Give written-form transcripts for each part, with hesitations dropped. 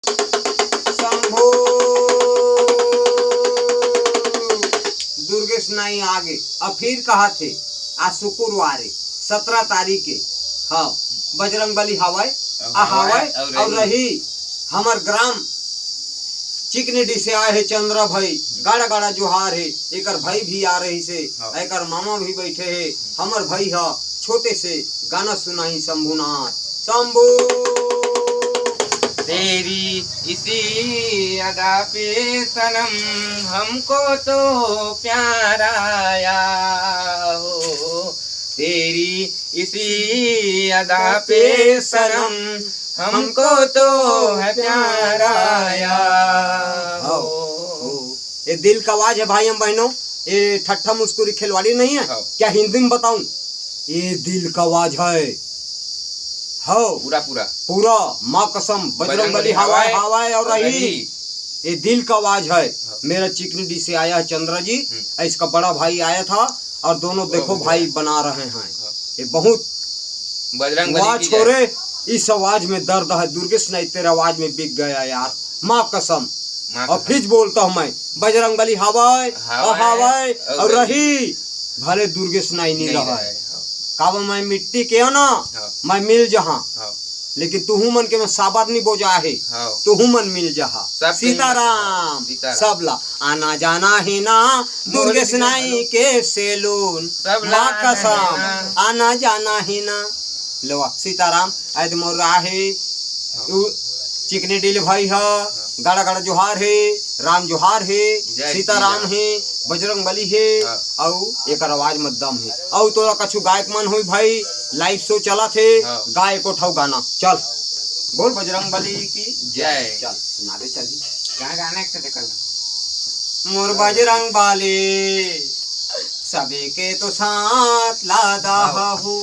शंभो दुर्गेश नाई आगे। अब फिर कहा थे आज शुक्रवार 17 तारीख के। हाँ बजरंग बली हवाई और रही हमार ग्राम चिकनेडी से आए है चंद्रा भाई। गाड़ा गाड़ा जोहार है। एकर भाई भी आ रही से, एकर मामा भी बैठे है। हमर भाई है छोटे से गाना सुनाई शंभुनाथ। शंभू तेरी इसी अदा पे सनम हमको तो प्यार आया हो। तेरी इसी अदा पे सनम हमको तो है प्यार आया हो। ये दिल का आवाज है भाई हम बहनों। ये ठट्ठा मुस्कुरी खिलवाड़ी नहीं है। क्या हिंदी में बताऊं? ये दिल का आवाज है। हो पूरा पूरा पूरा माँ कसम बजरंग बली हवाई हवाई और रही। ये दिल का आवाज है। मेरा चिकनी से आया है चंद्र जी। इसका बड़ा भाई आया था और दोनों देखो भाई बना रहे हैं। ये बहुत बजरंग बली छोरे। इस आवाज में दर्द है। दुर्गेश नहीं तेरे आवाज में बिक गया यार माँ कसम। और फिर बोलता हूँ मैं बजरंग बली हवाई हवाई और रही। भले दुर्गेश नहीं रहा है। काबा मैं मिट्टी के हो ना मैं मिल जहाँ। लेकिन तू मन के मैं साबर नहीं बोजा है। तू मन मिल जहा। सीताराम सबला आना जाना है ना दुर्गेश नाई के सेलून माँ कसम आना जाना है ना। लो सीताराम आयद मोर है चिकने डील भाई है। गाड़ा गाड़ा जोहार है। राम जोहार है। सीताराम है। बजरंग बली है। और एक आवाज में दम है। और तोरा कछु गायक मन हुई भाई लाइव शो चला थे। गाय को ठाऊ गाना चल बोल बजरंग बली की जय। चल सुना दे। चल क्या गाना एक मोर बजरंग बाले सबे के तो साथ लादा हो।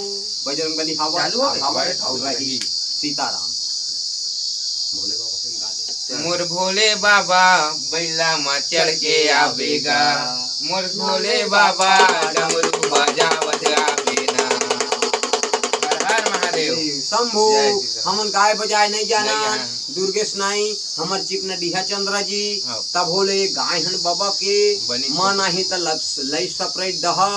बजरंग बली हवाई सीताराम भोले बाबा के गा दे। मोर भोले बाबा बैला में चढ़ के आवेगा। मोर भोले बाबा डमरू बजावत आवेना। हर हर महादेव। शंभू हमन गाय बजाए नहीं जाना। दुर्गेश नाई हमर चिकना डीहा चंद्र जी तब होले गाय हन बाबा के मन नाही त लई सेपरेट दहा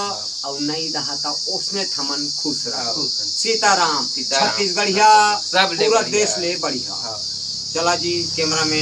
और नहीं दहा त उसने थमन खुश रहा। सीताराम छत्तीसगढ़िया पूरा देश ले बढ़िया। चला जी कैमरा में